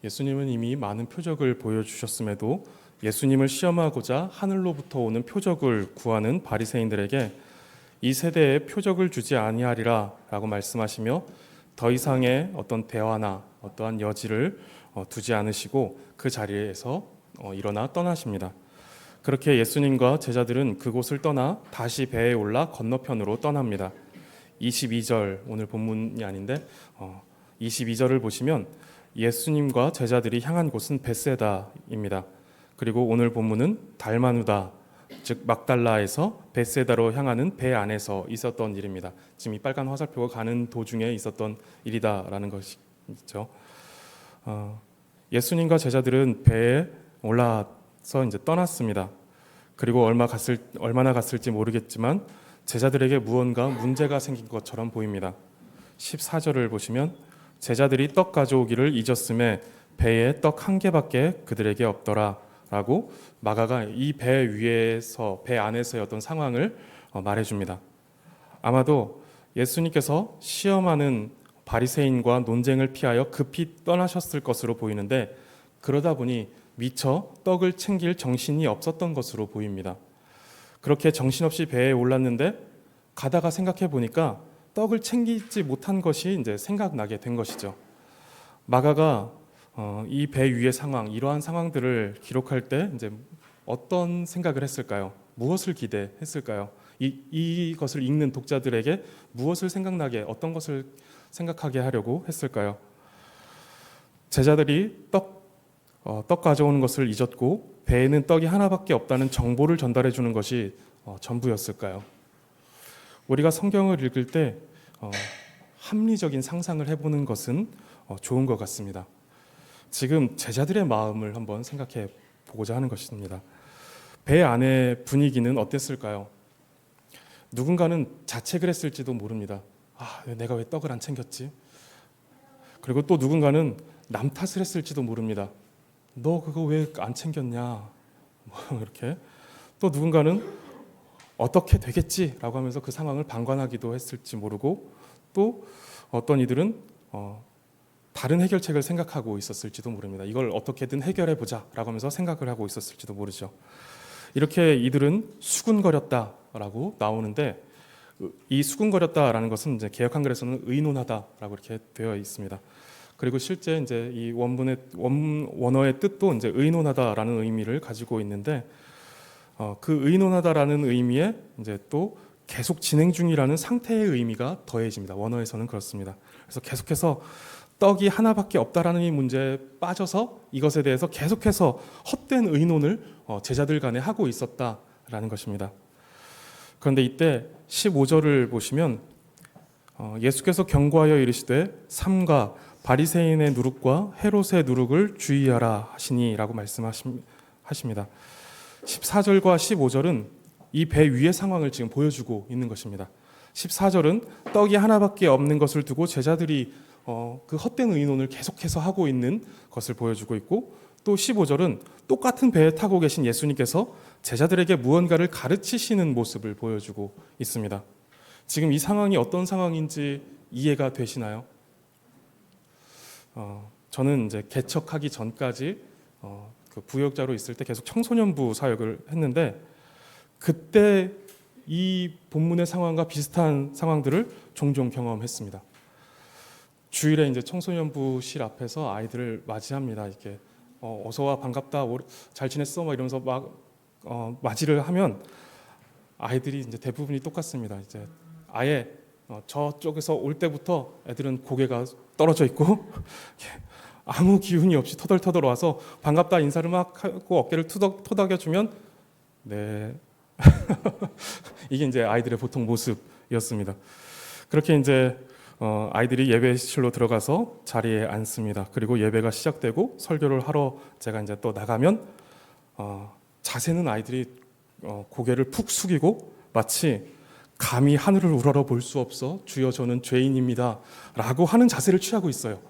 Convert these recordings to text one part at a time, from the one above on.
예수님은 이미 많은 표적을 보여주셨음에도 예수님을 시험하고자 하늘로부터 오는 표적을 구하는 바리새인들에게 이 세대에 표적을 주지 아니하리라 라고 말씀하시며 더 이상의 어떤 대화나 어떠한 여지를 두지 않으시고 그 자리에서 일어나 떠나십니다. 그렇게 예수님과 제자들은 그곳을 떠나 다시 배에 올라 건너편으로 떠납니다. 22절, 오늘 본문이 아닌데 22절을 보시면 예수님과 제자들이 향한 곳은 벳세다입니다. 그리고 오늘 본문은 달마누다, 즉 막달라에서 벳세다로 향하는 배 안에서 있었던 일입니다. 지금 이 빨간 화살표가 가는 도중에 있었던 일이다라는 것이죠. 예수님과 제자들은 배에 올라서 이제 떠났습니다. 그리고 얼마나 갔을지 모르겠지만 제자들에게 무언가 문제가 생긴 것처럼 보입니다. 14절을 보시면 제자들이 떡 가져오기를 잊었음에 배에 떡 한 개밖에 그들에게 없더라 라고 마가가 이 배 위에서 배 안에서의 어떤 상황을 말해줍니다. 아마도 예수님께서 시험하는 바리새인과 논쟁을 피하여 급히 떠나셨을 것으로 보이는데 그러다 보니 미처 떡을 챙길 정신이 없었던 것으로 보입니다. 그렇게 정신없이 배에 올랐는데 가다가 생각해 보니까 떡을 챙기지 못한 것이 이제 생각나게 된 것이죠. 마가가 이 배 위의 상황, 이러한 상황들을 기록할 때 이제 어떤 생각을 했을까요? 무엇을 기대했을까요? 이것을 읽는 독자들에게 무엇을 생각나게, 어떤 것을 생각하게 하려고 했을까요? 제자들이 떡 가져오는 것을 잊었고 배에는 떡이 하나밖에 없다는 정보를 전달해 주는 것이 전부였을까요? 우리가 성경을 읽을 때 합리적인 상상을 해보는 것은 좋은 것 같습니다. 지금 제자들의 마음을 한번 생각해 보고자 하는 것입니다. 배 안의 분위기는 어땠을까요? 누군가는 자책을 했을지도 모릅니다. 내가 왜 떡을 안 챙겼지? 그리고 또 누군가는 남 탓을 했을지도 모릅니다. 너 그거 왜 안 챙겼냐? 이렇게. 또 누군가는 어떻게 되겠지라고 하면서 그 상황을 방관하기도 했을지 모르고 또 어떤 이들은 다른 해결책을 생각하고 있었을지도 모릅니다. 이걸 어떻게든 해결해 보자라고 하면서 생각을 하고 있었을지도 모르죠. 이렇게 이들은 수군거렸다라고 나오는데 이 수군거렸다라는 것은 이제 개역 한글에서는 의논하다라고 이렇게 되어 있습니다. 그리고 실제 이제 이 원어의 뜻도 이제 의논하다라는 의미를 가지고 있는데 그 의논하다라는 의미에 이제 또 계속 진행 중이라는 상태의 의미가 더해집니다. 원어에서는 그렇습니다. 그래서 계속해서 떡이 하나밖에 없다라는 이 문제에 빠져서 이것에 대해서 계속해서 헛된 의논을 제자들 간에 하고 있었다라는 것입니다. 그런데 이때 15절을 보시면 예수께서 경고하여 이르시되 삼가 바리새인의 누룩과 헤롯의 누룩을 주의하라 하시니라고 말씀하십니다. 14절과 15절은 이 배 위의 상황을 지금 보여주고 있는 것입니다. 14절은 떡이 하나밖에 없는 것을 두고 제자들이 그 헛된 의논을 계속해서 하고 있는 것을 보여주고 있고 또 15절은 똑같은 배에 타고 계신 예수님께서 제자들에게 무언가를 가르치시는 모습을 보여주고 있습니다. 지금 이 상황이 어떤 상황인지 이해가 되시나요? 저는 이제 개척하기 전까지 그 부역자로 있을 때 계속 청소년부 사역을 했는데 그때 이 본문의 상황과 비슷한 상황들을 종종 경험했습니다. 주일에 이제 청소년부실 앞에서 아이들을 맞이합니다. 이렇게 어서 와 반갑다 잘 지냈어 막 이러면서 막 맞이를 하면 아이들이 이제 대부분이 똑같습니다. 이제 아예 저쪽에서 올 때부터 애들은 고개가 떨어져 있고 아무 기운이 없이 터덜터덜 와서 반갑다 인사를 막 하고 어깨를 토닥여주면 네 이게 이제 아이들의 보통 모습이었습니다. 그렇게 이제 아이들이 예배실로 들어가서 자리에 앉습니다. 그리고 예배가 시작되고 설교를 하러 제가 이제 또 나가면 자세는 아이들이 고개를 푹 숙이고 마치 감히 하늘을 우러러 볼 수 없어 주여 저는 죄인입니다 라고 하는 자세를 취하고 있어요.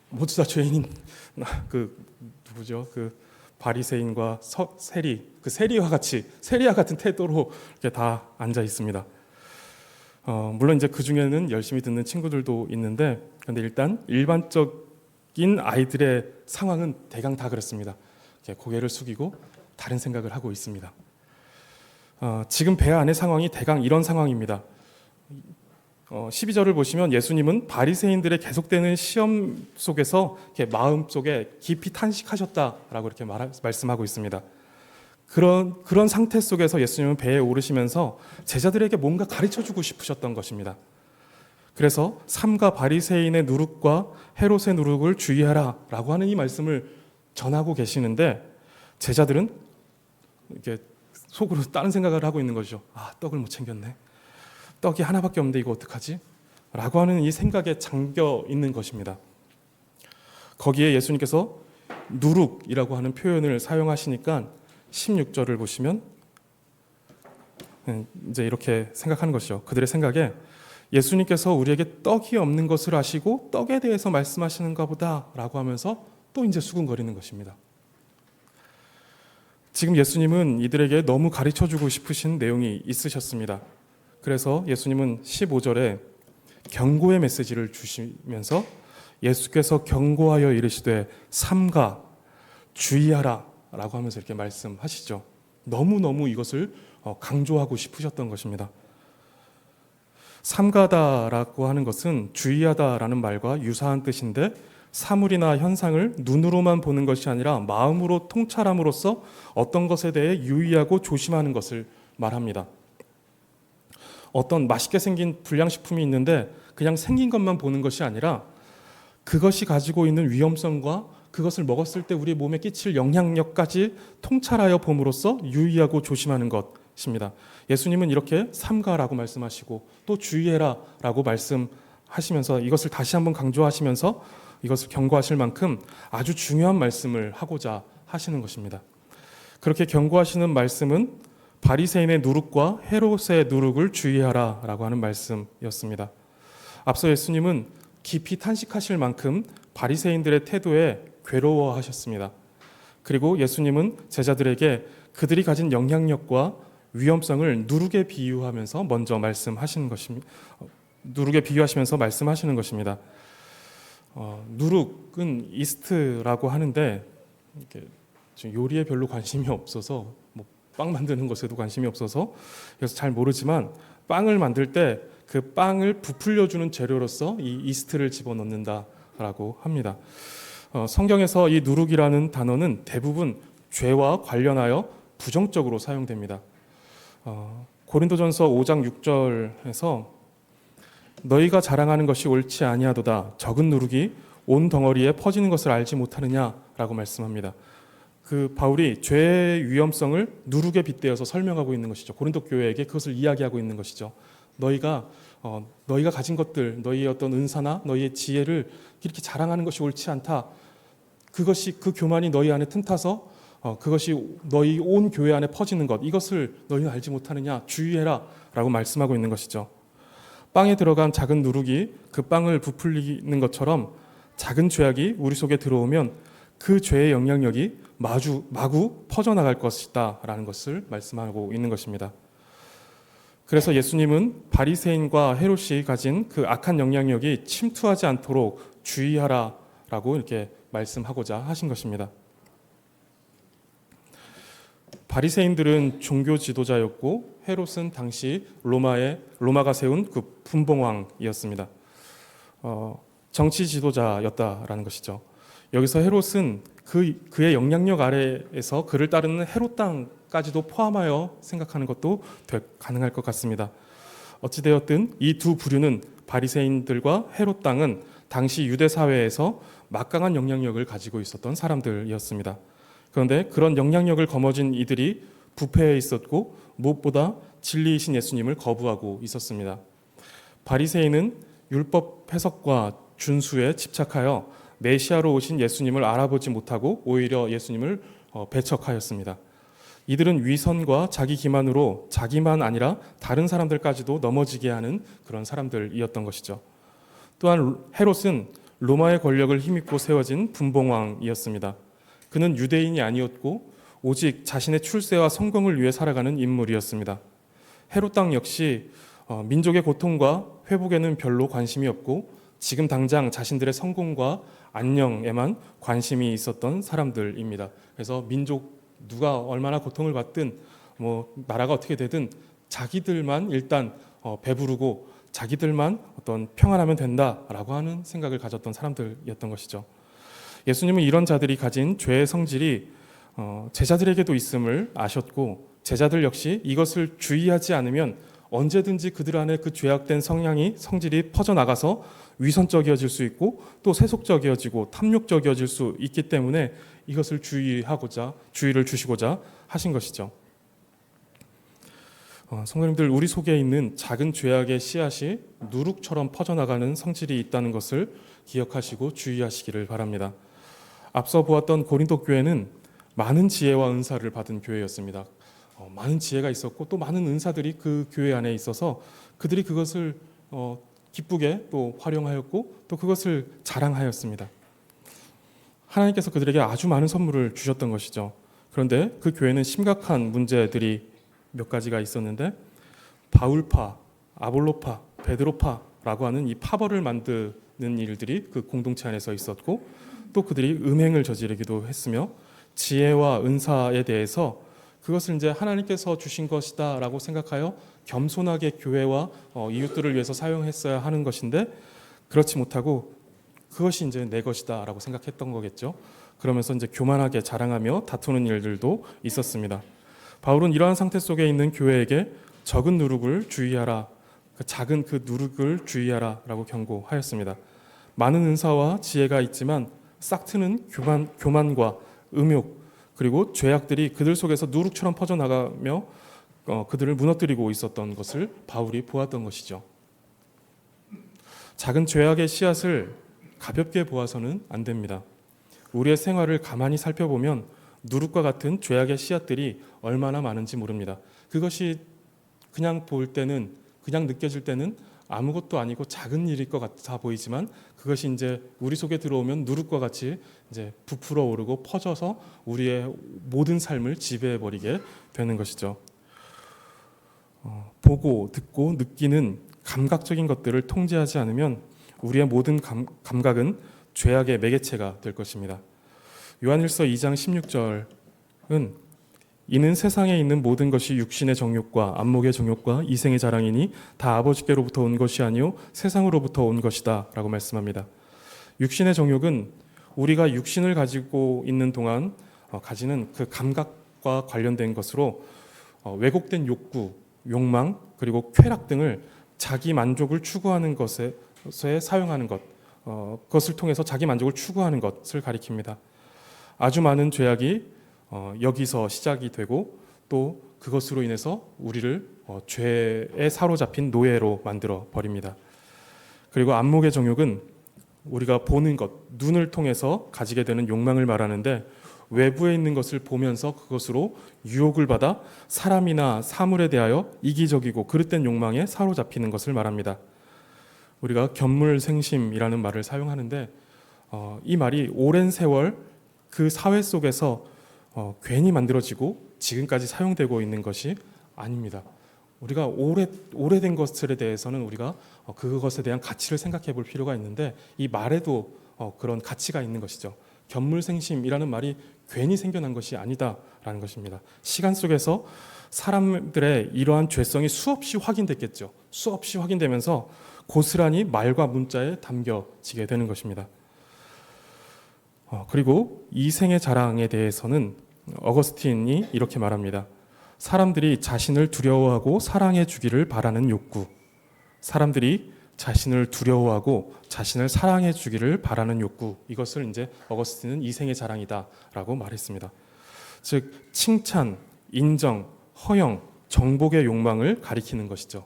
모두 다 죄인인 그 누구죠? 그 바리새인과 세리와 같은 태도로 이렇게 다 앉아 있습니다. 물론 이제 그 중에는 열심히 듣는 친구들도 있는데, 근데 일단 아이들의 상황은 대강 다 그렇습니다. 고개를 숙이고 다른 생각을 하고 있습니다. 지금 배 안의 상황이 대강 이런 상황입니다. 12절을 보시면 예수님은 바리새인들의 계속되는 시험 속에서 마음속에 깊이 탄식하셨다라고 이렇게 말씀하고 있습니다. 그런 상태 속에서 예수님은 배에 오르시면서 제자들에게 뭔가 가르쳐주고 싶으셨던 것입니다. 그래서 삼가 바리새인의 누룩과 헤롯의 누룩을 주의하라라고 하는 이 말씀을 전하고 계시는데 제자들은 이렇게 속으로 다른 생각을 하고 있는 거죠. 떡을 못 챙겼네. 떡이 하나밖에 없는데 이거 어떡하지? 라고 하는 이 생각에 잠겨 있는 것입니다. 거기에 예수님께서 누룩이라고 하는 표현을 사용하시니까 16절을 보시면 이제 이렇게 생각하는 것이죠. 그들의 생각에 예수님께서 우리에게 떡이 없는 것을 아시고 떡에 대해서 말씀하시는가 보다라고 하면서 또 이제 수군거리는 것입니다. 지금 예수님은 이들에게 너무 가르쳐주고 싶으신 내용이 있으셨습니다. 그래서 예수님은 15절에 경고의 메시지를 주시면서 예수께서 경고하여 이르시되 삼가 주의하라 라고 하면서 이렇게 말씀하시죠. 너무너무 이것을 강조하고 싶으셨던 것입니다. 삼가다라고 하는 것은 주의하다라는 말과 유사한 뜻인데 사물이나 현상을 눈으로만 보는 것이 아니라 마음으로 통찰함으로써 어떤 것에 대해 유의하고 조심하는 것을 말합니다. 어떤 맛있게 생긴 불량식품이 있는데 그냥 생긴 것만 보는 것이 아니라 그것이 가지고 있는 위험성과 그것을 먹었을 때 우리 몸에 끼칠 영향력까지 통찰하여 봄으로써 유의하고 조심하는 것입니다. 예수님은 이렇게 삼가라고 말씀하시고 또 주의해라라고 말씀하시면서 이것을 다시 한번 강조하시면서 이것을 경고하실 만큼 아주 중요한 말씀을 하고자 하시는 것입니다. 그렇게 경고하시는 말씀은 바리새인의 누룩과 헤롯의 누룩을 주의하라라고 하는 말씀이었습니다. 앞서 예수님은 깊이 탄식하실 만큼 바리새인들의 태도에 괴로워하셨습니다. 그리고 예수님은 제자들에게 그들이 가진 영향력과 위험성을 누룩에 비유하면서 먼저 말씀하시는 것입니다. 누룩에 비유하시면서 말씀하시는 것입니다. 누룩은 이스트라고 하는데 요리에 별로 관심이 없어서 빵 만드는 것에도 관심이 없어서 그래서 잘 모르지만 빵을 만들 때 그 빵을 부풀려주는 재료로서 이 이스트를 집어넣는다라고 합니다. 성경에서 이 누룩이라는 단어는 대부분 죄와 관련하여 부정적으로 사용됩니다. 고린도전서 5장 6절에서 너희가 자랑하는 것이 옳지 아니하도다 적은 누룩이 온 덩어리에 퍼지는 것을 알지 못하느냐라고 말씀합니다. 바울이 죄의 위험성을 누룩에 빗대어서 설명하고 있는 것이죠. 고린도 교회에게 그것을 이야기하고 있는 것이죠. 너희가 가진 것들, 너희의 어떤 은사나 너희의 지혜를 이렇게 자랑하는 것이 옳지 않다. 그 교만이 너희 안에 틈타서 그것이 너희 온 교회 안에 퍼지는 것, 이것을 너희는 알지 못하느냐, 주의해라라고 말씀하고 있는 것이죠. 빵에 들어간 작은 누룩이 그 빵을 부풀리는 것처럼 작은 죄악이 우리 속에 들어오면 그 죄의 영향력이 마구 퍼져나갈 것이다 라는 것을 말씀하고 있는 것입니다. 그래서 예수님은 바리새인과 헤롯이 가진 그 악한 영향력이 침투하지 않도록 주의하라라고 이렇게 말씀하고자 하신 것입니다. 바리새인들은 종교 지도자였고 헤롯은 당시 로마가 세운 그 분봉왕이었습니다. 정치 지도자였다라는 것이죠. 여기서 헤롯은 그의 영향력 아래에서 그를 따르는 헤롯 땅까지도 포함하여 생각하는 것도 가능할 것 같습니다. 어찌되었든 이 두 부류는 바리새인들과 헤롯 땅은 당시 유대 사회에서 막강한 영향력을 가지고 있었던 사람들이었습니다. 그런데 그런 영향력을 거머쥔 이들이 부패해 있었고 무엇보다 진리이신 예수님을 거부하고 있었습니다. 바리새인은 율법 해석과 준수에 집착하여 메시아로 오신 예수님을 알아보지 못하고 오히려 예수님을 배척하였습니다. 이들은 위선과 자기 기만으로 자기만 아니라 다른 사람들까지도 넘어지게 하는 그런 사람들이었던 것이죠. 또한 헤롯은 로마의 권력을 힘입고 세워진 분봉왕이었습니다. 그는 유대인이 아니었고 오직 자신의 출세와 성공을 위해 살아가는 인물이었습니다. 헤롯 땅 역시 민족의 고통과 회복에는 별로 관심이 없고 지금 당장 자신들의 성공과 안녕에만 관심이 있었던 사람들입니다. 그래서 민족 누가 얼마나 고통을 받든 나라가 어떻게 되든 자기들만 일단 배부르고 자기들만 어떤 평안하면 된다라고 하는 생각을 가졌던 사람들이었던 것이죠. 예수님은 이런 자들이 가진 죄의 성질이 제자들에게도 있음을 아셨고 제자들 역시 이것을 주의하지 않으면 언제든지 그들 안에 그 죄악된 성질이 퍼져나가서 위선적이어질 수 있고 또 세속적이어지고 탐욕적이어질 수 있기 때문에 이것을 주의를 주시고자 하신 것이죠. 성도님들, 우리 속에 있는 작은 죄악의 씨앗이 누룩처럼 퍼져나가는 성질이 있다는 것을 기억하시고 주의하시기를 바랍니다. 앞서 보았던 고린도 교회는 많은 지혜와 은사를 받은 교회였습니다. 많은 지혜가 있었고 또 많은 은사들이 그 교회 안에 있어서 그들이 그것을 기쁘게 또 활용하였고 또 그것을 자랑하였습니다. 하나님께서 그들에게 아주 많은 선물을 주셨던 것이죠. 그런데 그 교회는 심각한 문제들이 몇 가지가 있었는데 바울파, 아볼로파, 베드로파라고 하는 이 파벌을 만드는 일들이 그 공동체 안에서 있었고 또 그들이 음행을 저지르기도 했으며 지혜와 은사에 대해서 그것을 이제 하나님께서 주신 것이다라고 생각하여 겸손하게 교회와 이웃들을 위해서 사용했어야 하는 것인데 그렇지 못하고 그것이 이제 내 것이다라고 생각했던 거겠죠. 그러면서 이제 교만하게 자랑하며 다투는 일들도 있었습니다. 바울은 이러한 상태 속에 있는 교회에게 적은 누룩을 주의하라, 작은 그 누룩을 주의하라라고 경고하였습니다. 많은 은사와 지혜가 있지만 싹트는 교만과 음욕 그리고 죄악들이 그들 속에서 누룩처럼 퍼져나가며 그들을 무너뜨리고 있었던 것을 바울이 보았던 것이죠. 작은 죄악의 씨앗을 가볍게 보아서는 안 됩니다. 우리의 생활을 가만히 살펴보면 누룩과 같은 죄악의 씨앗들이 얼마나 많은지 모릅니다. 그것이 그냥 볼 때는, 그냥 느껴질 때는 아무것도 아니고 작은 일일 것 같아 보이지만 그것이 이제 우리 속에 들어오면 누룩과 같이 이제 부풀어 오르고 퍼져서 우리의 모든 삶을 지배해 버리게 되는 것이죠. 보고 듣고 느끼는 감각적인 것들을 통제하지 않으면 우리의 모든 감각은 죄악의 매개체가 될 것입니다. 요한일서 2장 16절은 이는 세상에 있는 모든 것이 육신의 정욕과 안목의 정욕과 이생의 자랑이니 다 아버지께로부터 온 것이 아니요 세상으로부터 온 것이다 라고 말씀합니다. 육신의 정욕은 우리가 육신을 가지고 있는 동안 가지는 그 감각과 관련된 것으로 왜곡된 욕구, 욕망 그리고 쾌락 등을 자기 만족을 추구하는 것에 사용하는 것, 그것을 통해서 자기 만족을 추구하는 것을 가리킵니다. 아주 많은 죄악이 여기서 시작이 되고 또 그것으로 인해서 우리를 죄에 사로잡힌 노예로 만들어 버립니다. 그리고 안목의 정욕은 우리가 보는 것, 눈을 통해서 가지게 되는 욕망을 말하는데 외부에 있는 것을 보면서 그것으로 유혹을 받아 사람이나 사물에 대하여 이기적이고 그릇된 욕망에 사로잡히는 것을 말합니다. 우리가 견물생심이라는 말을 사용하는데 이 말이 오랜 세월 그 사회 속에서 괜히 만들어지고 지금까지 사용되고 있는 것이 아닙니다. 우리가 오래된 것들에 대해서는 우리가 그것에 대한 가치를 생각해 볼 필요가 있는데 이 말에도 그런 가치가 있는 것이죠. 견물생심이라는 말이 괜히 생겨난 것이 아니다라는 것입니다. 시간 속에서 사람들의 이러한 죄성이 수없이 확인됐겠죠. 수없이 확인되면서 고스란히 말과 문자에 담겨지게 되는 것입니다. 그리고 이생의 자랑에 대해서는 어거스틴이 이렇게 말합니다. 사람들이 자신을 두려워하고 사랑해 주기를 바라는 욕구. 사람들이 자신을 두려워하고 자신을 사랑해 주기를 바라는 욕구. 이것을 이제 어거스틴은 이생의 자랑이다라고 말했습니다. 즉 칭찬, 인정, 허영, 정복의 욕망을 가리키는 것이죠.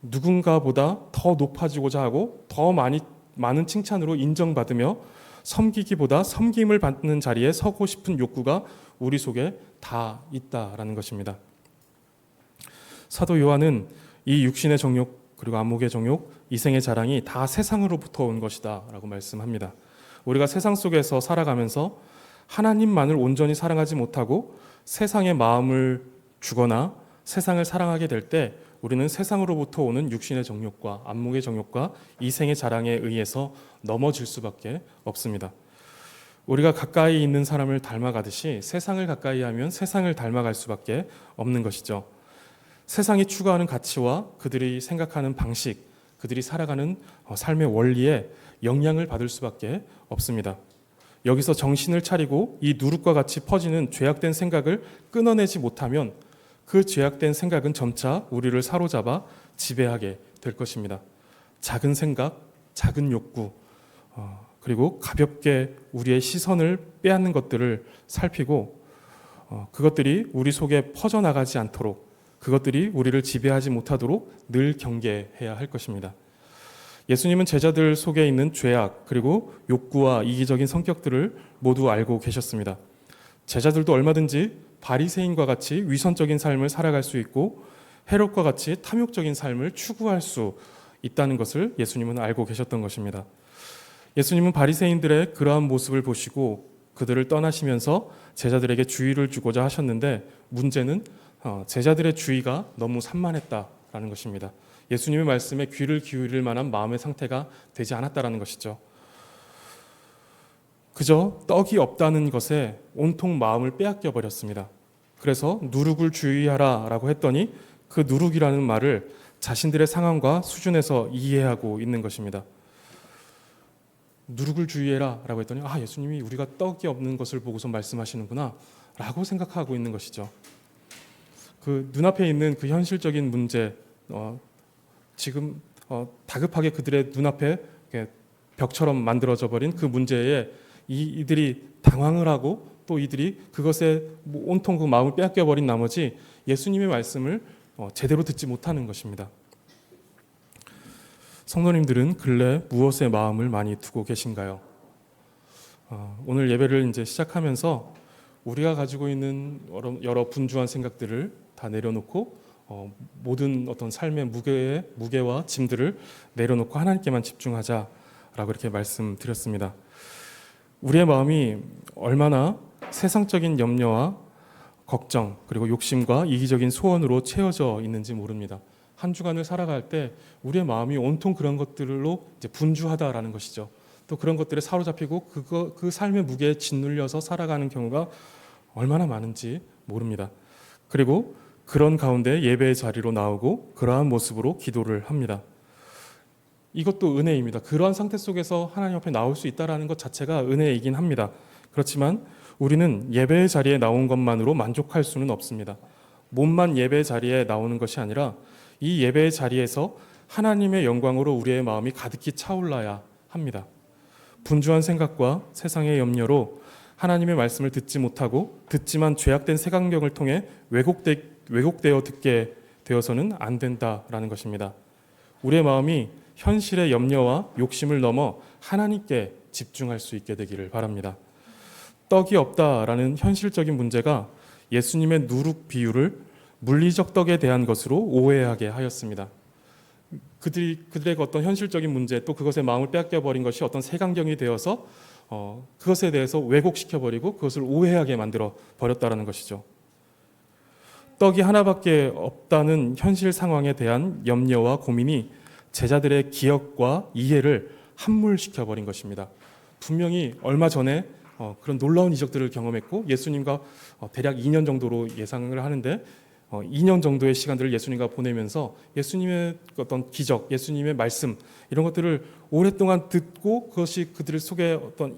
누군가보다 더 높아지고자 하고 더 많은 칭찬으로 인정받으며 섬기기보다 섬김을 받는 자리에 서고 싶은 욕구가 우리 속에 다 있다라는 것입니다. 사도 요한은 이 육신의 정욕 그리고 안목의 정욕, 이생의 자랑이 다 세상으로부터 온 것이다 라고 말씀합니다. 우리가 세상 속에서 살아가면서 하나님만을 온전히 사랑하지 못하고 세상의 마음을 주거나 세상을 사랑하게 될 때 우리는 세상으로부터 오는 육신의 정욕과 안목의 정욕과 이생의 자랑에 의해서 넘어질 수밖에 없습니다. 우리가 가까이 있는 사람을 닮아가듯이 세상을 가까이 하면 세상을 닮아갈 수밖에 없는 것이죠. 세상이 추구하는 가치와 그들이 생각하는 방식, 그들이 살아가는 삶의 원리에 영향을 받을 수밖에 없습니다. 여기서 정신을 차리고 이 누룩과 같이 퍼지는 죄악된 생각을 끊어내지 못하면 그 죄악된 생각은 점차 우리를 사로잡아 지배하게 될 것입니다. 작은 생각, 작은 욕구, 그리고 가볍게 우리의 시선을 빼앗는 것들을 살피고 그것들이 우리 속에 퍼져나가지 않도록, 그것들이 우리를 지배하지 못하도록 늘 경계해야 할 것입니다. 예수님은 제자들 속에 있는 죄악 그리고 욕구와 이기적인 성격들을 모두 알고 계셨습니다. 제자들도 얼마든지 바리새인과 같이 위선적인 삶을 살아갈 수 있고 헤롯과 같이 탐욕적인 삶을 추구할 수 있다는 것을 예수님은 알고 계셨던 것입니다. 예수님은 바리새인들의 그러한 모습을 보시고 그들을 떠나시면서 제자들에게 주의를 주고자 하셨는데 문제는 제자들의 주의가 너무 산만했다라는 것입니다. 예수님의 말씀에 귀를 기울일 만한 마음의 상태가 되지 않았다라는 것이죠. 그저 떡이 없다는 것에 온통 마음을 빼앗겨 버렸습니다. 그래서 누룩을 주의하라라고 했더니 그 누룩이라는 말을 자신들의 상황과 수준에서 이해하고 있는 것입니다. 누룩을 주의해라라고 했더니 예수님이 우리가 떡이 없는 것을 보고서 말씀하시는구나라고 생각하고 있는 것이죠. 그 눈앞에 있는 그 현실적인 문제, 지금 다급하게 그들의 눈앞에 벽처럼 만들어져 버린 그 문제에 이들이 당황을 하고 또 이들이 그것에 온통 그 마음을 빼앗겨 버린 나머지 예수님의 말씀을 제대로 듣지 못하는 것입니다. 성도님들은 근래 무엇에 마음을 많이 두고 계신가요? 오늘 예배를 이제 시작하면서 우리가 가지고 있는 여러 분주한 생각들을 다 내려놓고 모든 어떤 삶의 무게와 짐들을 내려놓고 하나님께만 집중하자라고 이렇게 말씀드렸습니다. 우리의 마음이 얼마나 세상적인 염려와 걱정 그리고 욕심과 이기적인 소원으로 채워져 있는지 모릅니다. 한 주간을 살아갈 때 우리의 마음이 온통 그런 것들로 이제 분주하다라는 것이죠. 또 그런 것들에 사로잡히고 그 삶의 무게에 짓눌려서 살아가는 경우가 얼마나 많은지 모릅니다. 그리고 그런 가운데 예배의 자리로 나오고 그러한 모습으로 기도를 합니다. 이것도 은혜입니다. 그러한 상태 속에서 하나님 앞에 나올 수 있다는 것 자체가 은혜이긴 합니다. 그렇지만 우리는 예배의 자리에 나온 것만으로 만족할 수는 없습니다. 몸만 예배의 자리에 나오는 것이 아니라 이 예배의 자리에서 하나님의 영광으로 우리의 마음이 가득히 차올라야 합니다. 분주한 생각과 세상의 염려로 하나님의 말씀을 듣지 못하고 듣지만 죄악된 색안경을 통해 왜곡되어 듣게 되어서는 안 된다라는 것입니다. 우리의 마음이 현실의 염려와 욕심을 넘어 하나님께 집중할 수 있게 되기를 바랍니다. 떡이 없다라는 현실적인 문제가 예수님의 누룩 비유를 물리적 떡에 대한 것으로 오해하게 하였습니다. 그들의 어떤 현실적인 문제 또 그것에 마음을 빼앗겨 버린 것이 어떤 색안경이 되어서 그것에 대해서 왜곡시켜 버리고 그것을 오해하게 만들어 버렸다라는 것이죠. 떡이 하나밖에 없다는 현실 상황에 대한 염려와 고민이 제자들의 기억과 이해를 함몰시켜 버린 것입니다. 분명히 얼마 전에 그런 놀라운 이적들을 경험했고 예수님과 대략 2년 정도로 예상을 하는데 2년 정도의 시간들을 예수님과 보내면서 예수님의 어떤 기적, 예수님의 말씀 이런 것들을 오랫동안 듣고 그것이 그들 속에 어떤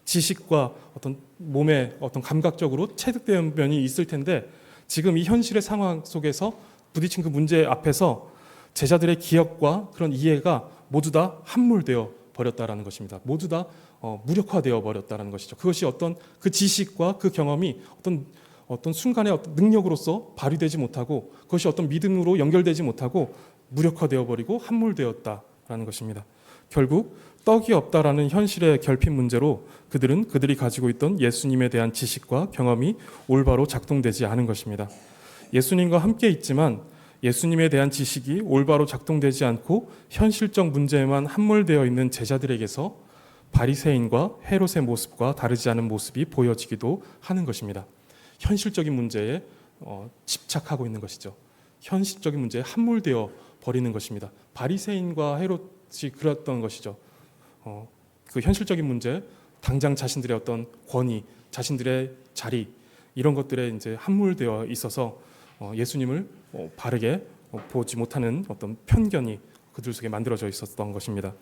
지식과 어떤 몸의 어떤 감각적으로 체득된 면이 있을 텐데 지금 이 현실의 상황 속에서 부딪힌 그 문제 앞에서 제자들의 기억과 그런 이해가 모두 다 함몰되어 버렸다라는 것입니다. 모두 다 무력화되어 버렸다라는 것이죠. 그것이 어떤 그 지식과 그 경험이 어떤 순간의 어떤 능력으로서 발휘되지 못하고 그것이 어떤 믿음으로 연결되지 못하고 무력화되어 버리고 함몰되었다라는 것입니다. 결국 떡이 없다라는 현실의 결핍 문제로 그들이 가지고 있던 예수님에 대한 지식과 경험이 올바로 작동되지 않은 것입니다. 예수님과 함께 있지만 예수님에 대한 지식이 올바로 작동되지 않고 현실적 문제에만 함몰되어 있는 제자들에게서 바리새인과 헤롯의 모습과 다르지 않은 모습이 보여지기도 하는 것입니다. 현실적인 문제에 집착하고 있는 것이죠. 현실적인 문제에 함몰되어 버리는 것입니다. 바리새인과 헤롯이 그랬던 것이죠. 그 현실적인 문제, 당장 자신들의 어떤 권위, 자신들의 자리 이런 것들에 이제 함몰되어 있어서 예수님을 바르게 보지 못하는 어떤 편견이 그들 속에 만들어져 있었던 것입니다.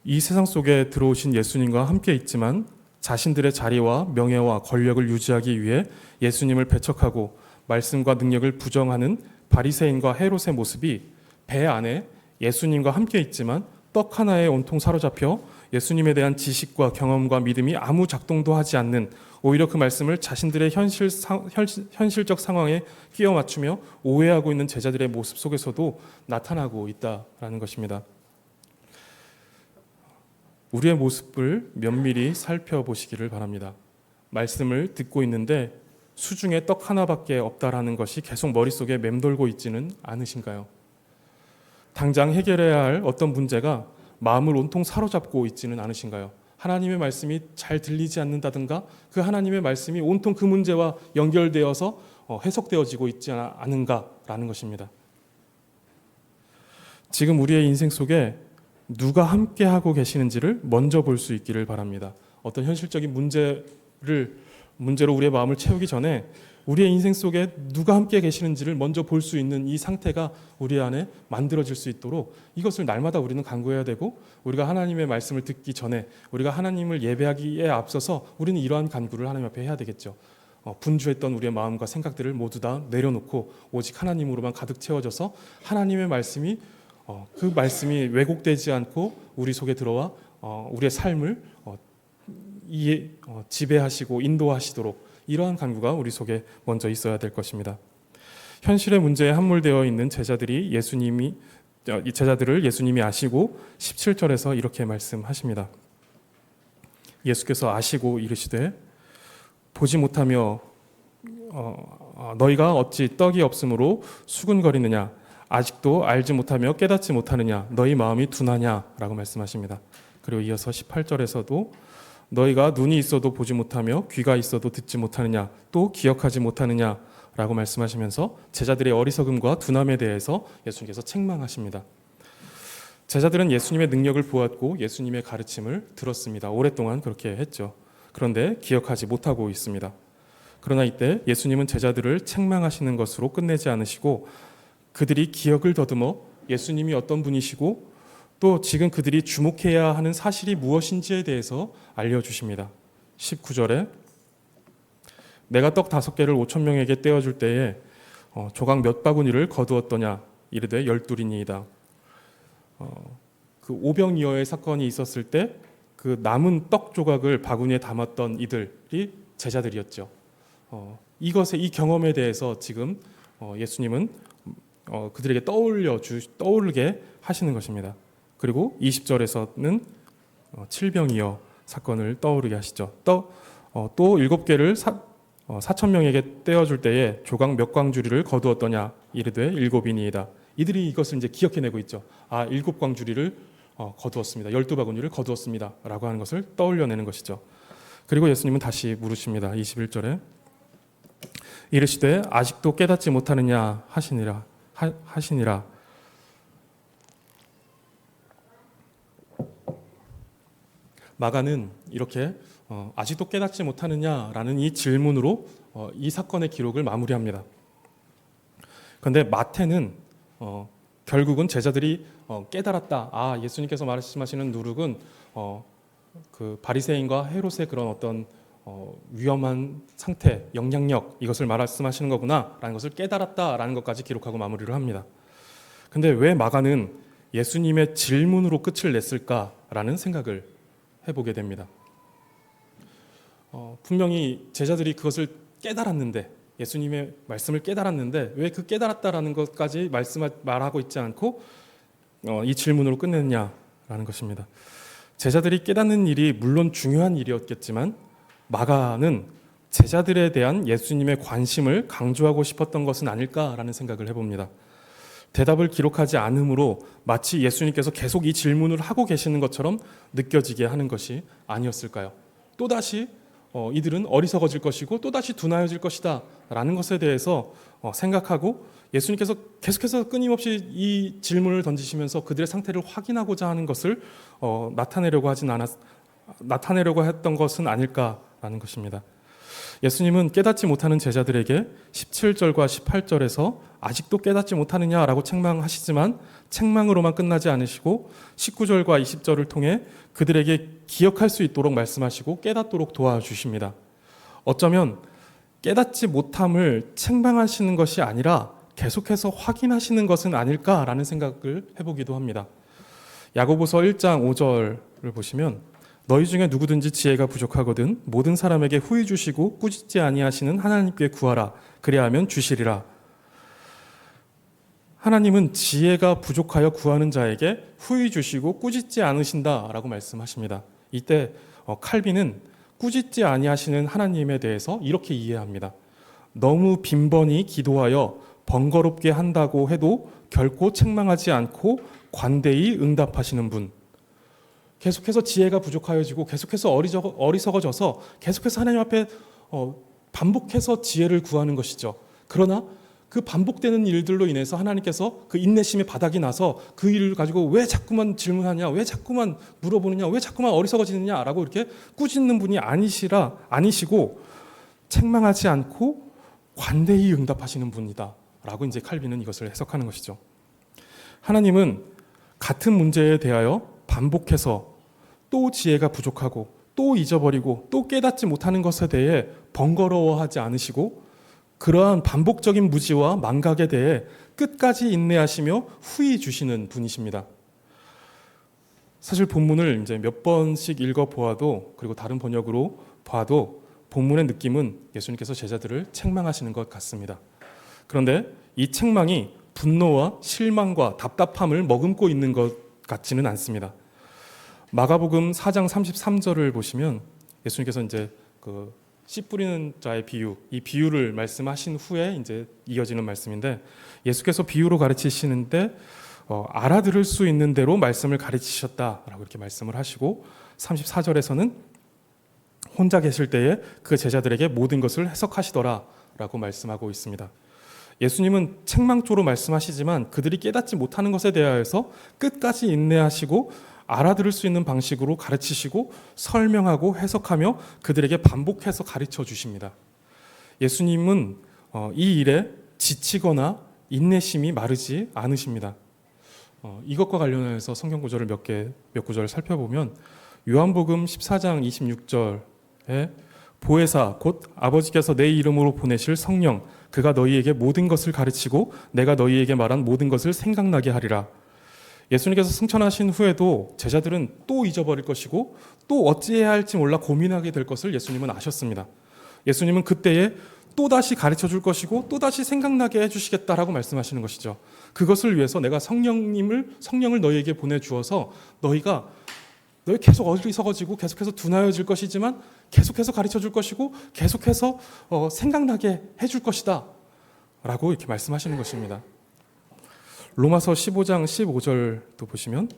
이 세상 속에 들어오신 예수님과 함께 있지만 자신들의 자리와 명예와 권력을 유지하기 위해 예수님을 배척하고 말씀과 능력을 부정하는 바리새인과 헤롯의 모습이 배 안에 예수님과 함께 있지만 떡 하나에 온통 사로잡혀 예수님에 대한 지식과 경험과 믿음이 아무 작동도 하지 않는, 오히려 그 말씀을 자신들의 현실적 상황에 끼워 맞추며 오해하고 있는 제자들의 모습 속에서도 나타나고 있다라는 것입니다. 우리의 모습을 면밀히 살펴보시기를 바랍니다. 말씀을 듣고 있는데 수중에 떡 하나밖에 없다라는 것이 계속 머릿속에 맴돌고 있지는 않으신가요? 당장 해결해야 할 어떤 문제가 마음을 온통 사로잡고 있지는 않으신가요? 하나님의 말씀이 잘 들리지 않는다든가 그 하나님의 말씀이 온통 그 문제와 연결되어서 해석되어지고 있지 않은가라는 것입니다. 지금 우리의 인생 속에 누가 함께하고 계시는지를 먼저 볼 수 있기를 바랍니다. 어떤 현실적인 문제로 우리의 마음을 채우기 전에 우리의 인생 속에 누가 함께 계시는지를 먼저 볼 수 있는 이 상태가 우리 안에 만들어질 수 있도록 이것을 날마다 우리는 간구해야 되고, 우리가 하나님의 말씀을 듣기 전에 우리가 하나님을 예배하기에 앞서서 우리는 이러한 간구를 하나님 앞에 해야 되겠죠. 분주했던 우리의 마음과 생각들을 모두 다 내려놓고 오직 하나님으로만 가득 채워져서 하나님의 말씀이 그 말씀이 왜곡되지 않고 우리 속에 들어와 우리의 삶을 지배하시고 인도하시도록 이러한 간구가 우리 속에 먼저 있어야 될 것입니다. 현실의 문제에 함몰되어 있는 제자들을 예수님이 아시고 17절에서 이렇게 말씀하십니다. 예수께서 아시고 이르시되 보지 못하며 너희가 어찌 떡이 없으므로 수군거리느냐, 아직도 알지 못하며 깨닫지 못하느냐, 너희 마음이 둔하냐라고 말씀하십니다. 그리고 이어서 18절에서도 너희가 눈이 있어도 보지 못하며 귀가 있어도 듣지 못하느냐, 또 기억하지 못하느냐라고 말씀하시면서 제자들의 어리석음과 둔함에 대해서 예수님께서 책망하십니다. 제자들은 예수님의 능력을 보았고 예수님의 가르침을 들었습니다. 오랫동안 그렇게 했죠. 그런데 기억하지 못하고 있습니다. 그러나 이때 예수님은 제자들을 책망하시는 것으로 끝내지 않으시고 그들이 기억을 더듬어 예수님이 어떤 분이시고 또 지금 그들이 주목해야 하는 사실이 무엇인지에 대해서 알려주십니다. 19절에 내가 떡 5개를 5,000명에게 떼어줄 때에 조각 몇 바구니를 거두었더냐, 이르되 12이니이다. 그 오병이어의 사건이 있었을 때 그 남은 떡 조각을 바구니에 담았던 이들이 제자들이었죠. 이 경험에 대해서 지금 예수님은 그들에게 떠오르게 하시는 것입니다. 그리고 20절에서는 7병이어 사건을 떠오르게 하시죠. 또 7개를 4,000명에게 떼어줄 때에 조각 몇 광주리를 거두었더냐, 이르되 7이니이다. 이들이 이것을 이제 기억해내고 있죠. 7광주리를 거두었습니다. 12바구니를 거두었습니다. 라고 하는 것을 떠올려내는 것이죠. 그리고 예수님은 다시 물으십니다. 21절에 이르시되 아직도 깨닫지 못하느냐 하시니라. 마가는 이렇게 아직도 깨닫지 못하느냐라는 이 질문으로 이 사건의 기록을 마무리합니다. 그런데 마태는 결국은 제자들이 깨달았다. 예수님께서 말씀하시는 누룩은 그 바리새인과 헤롯의 그런 어떤 위험한 상태, 영향력, 이것을 말씀하시는 거구나라는 것을 깨달았다라는 것까지 기록하고 마무리를 합니다. 근데 왜 마가는 예수님의 질문으로 끝을 냈을까라는 생각을 해보게 됩니다. 분명히 제자들이 그것을 깨달았는데, 예수님의 말씀을 깨달았는데 왜 그 깨달았다라는 것까지 말하고 있지 않고 이 질문으로 끝냈냐라는 것입니다. 제자들이 깨닫는 일이 물론 중요한 일이었겠지만 마가는 제자들에 대한 예수님의 관심을 강조하고 싶었던 것은 아닐까라는 생각을 해봅니다. 대답을 기록하지 않으므로 마치 예수님께서 계속 이 질문을 하고 계시는 것처럼 느껴지게 하는 것이 아니었을까요? 또다시 이들은 어리석어질 것이고 또다시 둔하여질 것이다 라는 것에 대해서 생각하고 예수님께서 계속해서 끊임없이 이 질문을 던지시면서 그들의 상태를 확인하고자 하는 것을 나타내려고 했던 것은 아닐까라는 것입니다. 예수님은 깨닫지 못하는 제자들에게 17절과 18절에서 아직도 깨닫지 못하느냐라고 책망하시지만 책망으로만 끝나지 않으시고 19절과 20절을 통해 그들에게 기억할 수 있도록 말씀하시고 깨닫도록 도와주십니다. 어쩌면 깨닫지 못함을 책망하시는 것이 아니라 계속해서 확인하시는 것은 아닐까라는 생각을 해보기도 합니다. 야고보서 1장 5절을 보시면 너희 중에 누구든지 지혜가 부족하거든 모든 사람에게 후히 주시고 꾸짖지 아니하시는 하나님께 구하라 그리하면 주시리라. 하나님은 지혜가 부족하여 구하는 자에게 후히 주시고 꾸짖지 않으신다라고 말씀하십니다. 이때 칼빈은 꾸짖지 아니하시는 하나님에 대해서 이렇게 이해합니다. 너무 빈번히 기도하여 번거롭게 한다고 해도 결코 책망하지 않고 관대히 응답하시는 분. 계속해서 지혜가 부족하여지고 계속해서 어리석어져서 계속해서 하나님 앞에 반복해서 지혜를 구하는 것이죠. 그러나 그 반복되는 일들로 인해서 하나님께서 그 인내심의 바닥이 나서 그 일을 가지고 왜 자꾸만 질문하냐, 왜 자꾸만 물어보느냐, 왜 자꾸만 어리석어지느냐라고 이렇게 꾸짖는 분이 아니시고 책망하지 않고 관대히 응답하시는 분이다라고 이제 칼빈은 이것을 해석하는 것이죠. 하나님은 같은 문제에 대하여 반복해서 또 지혜가 부족하고 또 잊어버리고 또 깨닫지 못하는 것에 대해 번거로워하지 않으시고 그러한 반복적인 무지와 망각에 대해 끝까지 인내하시며 후히 주시는 분이십니다. 사실 본문을 이제 몇 번씩 읽어 보아도 그리고 다른 번역으로 봐도 본문의 느낌은 예수님께서 제자들을 책망하시는 것 같습니다. 그런데 이 책망이 분노와 실망과 답답함을 머금고 있는 것 같지는 않습니다. 마가복음 4장 33절을 보시면 예수님께서 이제 씨 뿌리는 자의 비유, 이 비유를 말씀하신 후에 이제 이어지는 말씀인데 예수께서 비유로 가르치시는데 알아들을 수 있는 대로 말씀을 가르치셨다라고 이렇게 말씀을 하시고 34절에서는 혼자 계실 때에 그 제자들에게 모든 것을 해석하시더라라고 말씀하고 있습니다. 예수님은 책망조로 말씀하시지만 그들이 깨닫지 못하는 것에 대하여서 끝까지 인내하시고 알아들을 수 있는 방식으로 가르치시고 설명하고 해석하며 그들에게 반복해서 가르쳐 주십니다. 예수님은 이 일에 지치거나 인내심이 마르지 않으십니다. 이것과 관련해서 성경 구절을 몇 구절을 살펴보면 요한복음 14장 26절에 보혜사 곧 아버지께서 내 이름으로 보내실 성령 그가 너희에게 모든 것을 가르치고 내가 너희에게 말한 모든 것을 생각나게 하리라. 예수님께서 승천하신 후에도 제자들은 또 잊어버릴 것이고 또 어찌해야 할지 몰라 고민하게 될 것을 예수님은 아셨습니다. 예수님은 그때에 또다시 가르쳐 줄 것이고 또다시 생각나게 해주시겠다라고 말씀하시는 것이죠. 그것을 위해서 내가 성령을 너희에게 보내주어서 너희 계속 어리석어지고 계속해서 둔하여질 것이지만 계속해서 가르쳐 줄 것이고 계속해서 생각나게 해줄 것이다 라고 이렇게 말씀하시는 것입니다. 로마서 15장 15절도 보시면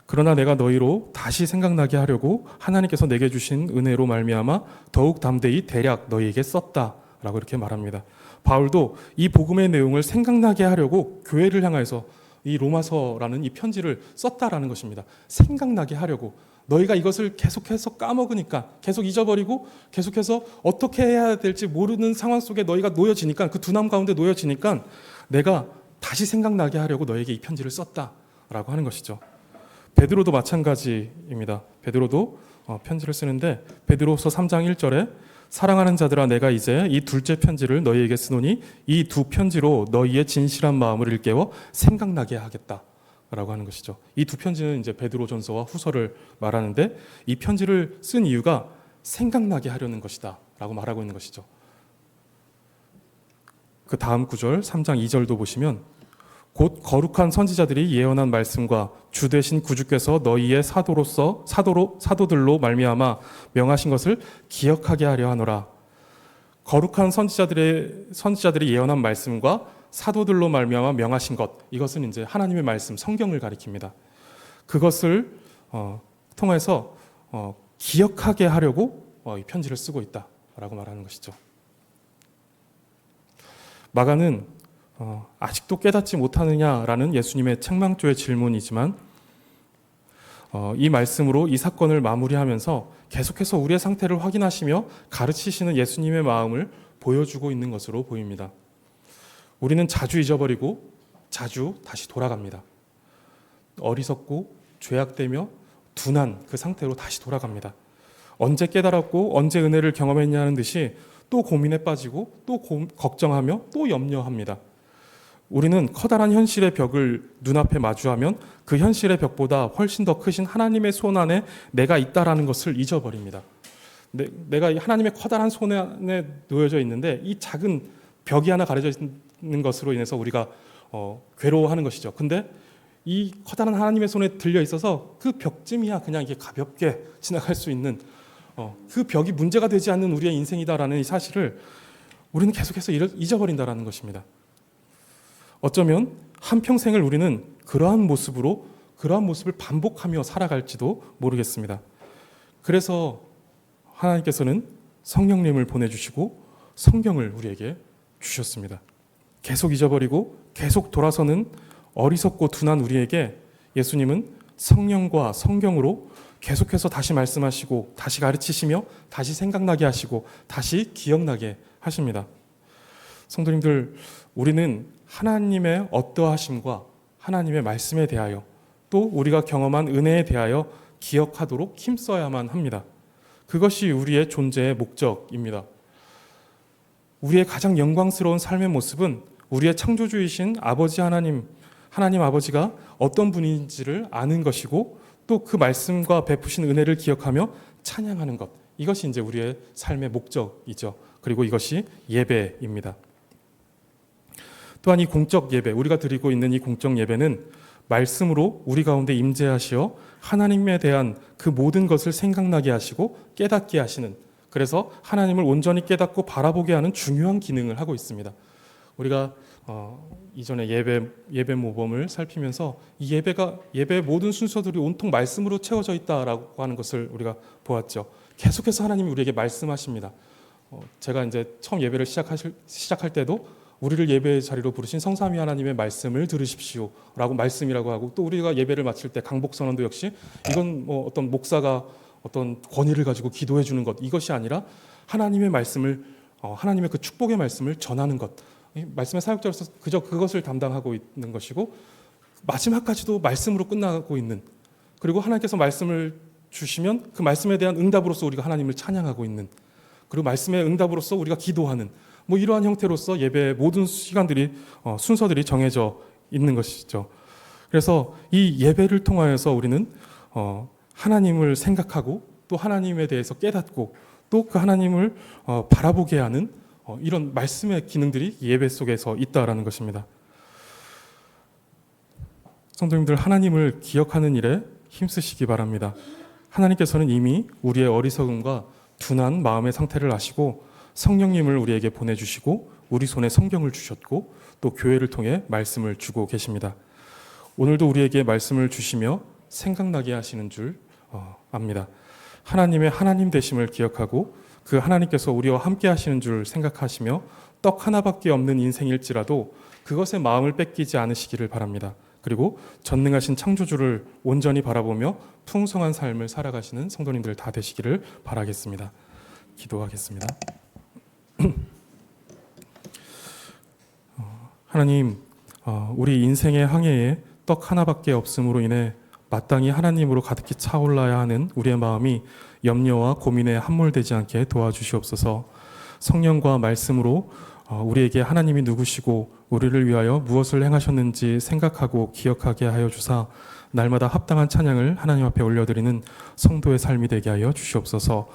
그러나 내가 너희로 다시 생각나게 하려고 하나님께서 내게 주신 은혜로 말미암아 더욱 담대히 대략 너희에게 썼다라고 이렇게 말합니다. 바울도 이 복음의 내용을 생각나게 하려고 교회를 향해서 이 로마서라는 이 편지를 썼다라는 것입니다. 생각나게 하려고 너희가 이것을 계속해서 까먹으니까 계속 잊어버리고 계속해서 어떻게 해야 될지 모르는 상황 속에 너희가 놓여지니까 그 둔함 가운데 놓여지니까 내가 다시 생각나게 하려고 너에게 이 편지를 썼다라고 하는 것이죠. 베드로도 마찬가지입니다. 베드로도 편지를 쓰는데 베드로서 3장 1절에 사랑하는 자들아 내가 이제 이 둘째 편지를 너희에게 쓰노니 이 두 편지로 너희의 진실한 마음을 일깨워 생각나게 하겠다라고 하는 것이죠. 이 두 편지는 이제 베드로전서와 후서를 말하는데 이 편지를 쓴 이유가 생각나게 하려는 것이다라고 말하고 있는 것이죠. 그 다음 구절 3장 2절도 보시면 곧 거룩한 선지자들이 예언한 말씀과 주 되신 구주께서 너희의 사도들로 말미암아 명하신 것을 기억하게 하려 하노라. 거룩한 선지자들이 예언한 말씀과 사도들로 말미암아 명하신 것, 이것은 이제 하나님의 말씀, 성경을 가리킵니다. 그것을 통해서 기억하게 하려고 이 편지를 쓰고 있다라고 말하는 것이죠. 마가는 아직도 깨닫지 못하느냐라는 예수님의 책망조의 질문이지만 이 말씀으로 이 사건을 마무리하면서 계속해서 우리의 상태를 확인하시며 가르치시는 예수님의 마음을 보여주고 있는 것으로 보입니다. 우리는 자주 잊어버리고 자주 다시 돌아갑니다. 어리석고 죄악되며 둔한 그 상태로 다시 돌아갑니다. 언제 깨달았고 언제 은혜를 경험했냐는 듯이 또 고민에 빠지고 또 걱정하며 또 염려합니다. 우리는 커다란 현실의 벽을 눈앞에 마주하면 그 현실의 벽보다 훨씬 더 크신 하나님의 손 안에 내가 있다라는 것을 잊어버립니다. 내가 하나님의 커다란 손 안에 놓여져 있는데 이 작은 벽이 하나 가려져 있는 것으로 인해서 우리가 괴로워하는 것이죠. 근데 이 커다란 하나님의 손에 들려 있어서 그 벽쯤이야 그냥 이게 가볍게 지나갈 수 있는 그 벽이 문제가 되지 않는 우리의 인생이다라는 이 사실을 우리는 계속해서 잊어버린다라는 것입니다. 어쩌면 한평생을 우리는 그러한 모습을 반복하며 살아갈지도 모르겠습니다. 그래서 하나님께서는 성령님을 보내주시고 성경을 우리에게 주셨습니다. 계속 잊어버리고 계속 돌아서는 어리석고 둔한 우리에게 예수님은 성령과 성경으로 계속해서 다시 말씀하시고 다시 가르치시며 다시 생각나게 하시고 다시 기억나게 하십니다. 성도님들, 우리는 하나님의 어떠하심과 하나님의 말씀에 대하여 또 우리가 경험한 은혜에 대하여 기억하도록 힘써야만 합니다. 그것이 우리의 존재의 목적입니다. 우리의 가장 영광스러운 삶의 모습은 우리의 창조주이신 아버지 하나님 아버지가 어떤 분인지를 아는 것이고 또 그 말씀과 베푸신 은혜를 기억하며 찬양하는 것, 이것이 이제 우리의 삶의 목적이죠. 그리고 이것이 예배입니다. 또한 이 공적 예배, 우리가 드리고 있는 이 공적 예배는 말씀으로 우리 가운데 임재하시어 하나님에 대한 그 모든 것을 생각나게 하시고 깨닫게 하시는, 그래서 하나님을 온전히 깨닫고 바라보게 하는 중요한 기능을 하고 있습니다. 우리가 이전에 예배 모범을 살피면서 이 예배의 모든 순서들이 온통 말씀으로 채워져 있다라고 하는 것을 우리가 보았죠. 계속해서 하나님이 우리에게 말씀하십니다. 제가 이제 처음 예배를 시작할 때도 우리를 예배의 자리로 부르신 성삼위 하나님의 말씀을 들으십시오라고 말씀이라고 하고, 또 우리가 예배를 마칠 때 강복선언도 역시 이건 어떤 목사가 어떤 권위를 가지고 기도해 주는 것, 이것이 아니라 하나님의 말씀을 하나님의 그 축복의 말씀을 전하는 것, 말씀의 사역자로서 그저 그것을 담당하고 있는 것이고, 마지막까지도 말씀으로 끝나고 있는, 그리고 하나님께서 말씀을 주시면 그 말씀에 대한 응답으로서 우리가 하나님을 찬양하고 있는, 그리고 말씀의 응답으로서 우리가 기도하는, 이러한 형태로서 예배의 모든 시간들이 순서들이 정해져 있는 것이죠. 그래서 이 예배를 통하여서 우리는 하나님을 생각하고 또 하나님에 대해서 깨닫고 또 그 하나님을 바라보게 하는 이런 말씀의 기능들이 예배 속에서 있다라는 것입니다. 성도님들, 하나님을 기억하는 일에 힘쓰시기 바랍니다. 하나님께서는 이미 우리의 어리석음과 둔한 마음의 상태를 아시고 성령님을 우리에게 보내주시고 우리 손에 성경을 주셨고 또 교회를 통해 말씀을 주고 계십니다. 오늘도 우리에게 말씀을 주시며 생각나게 하시는 줄 압니다. 하나님의 하나님 되심을 기억하고 그 하나님께서 우리와 함께 하시는 줄 생각하시며 떡 하나밖에 없는 인생일지라도 그것에 마음을 뺏기지 않으시기를 바랍니다. 그리고 전능하신 창조주를 온전히 바라보며 풍성한 삶을 살아가시는 성도님들 다 되시기를 바라겠습니다. 기도하겠습니다. 하나님, 우리 인생의 항해에 떡 하나밖에 없음으로 인해 마땅히 하나님으로 가득히 차올라야 하는 우리의 마음이 염려와 고민에 함몰되지 않게 도와주시옵소서. 성령과 말씀으로 우리에게 하나님이 누구시고 우리를 위하여 무엇을 행하셨는지 생각하고 기억하게 하여 주사 날마다 합당한 찬양을 하나님 앞에 올려드리는 성도의 삶이 되게 하여 주시옵소서.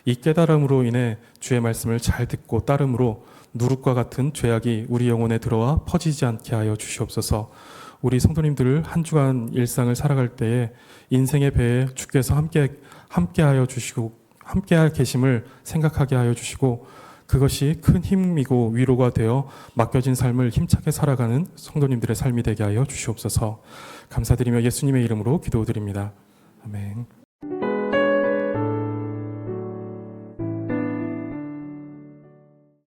이 깨달음으로 인해 주의 말씀을 잘 듣고 따름으로 누룩과 같은 죄악이 우리 영혼에 들어와 퍼지지 않게 하여 주시옵소서. 우리 성도님들을 한 주간 일상을 살아갈 때에 인생의 배에 주께서 함께하여 주시고 함께 계심을 생각하게 하여 주시고 그것이 큰 힘이고 위로가 되어 맡겨진 삶을 힘차게 살아가는 성도님들의 삶이 되게 하여 주시옵소서. 감사드리며 예수님의 이름으로 기도드립니다. 아멘.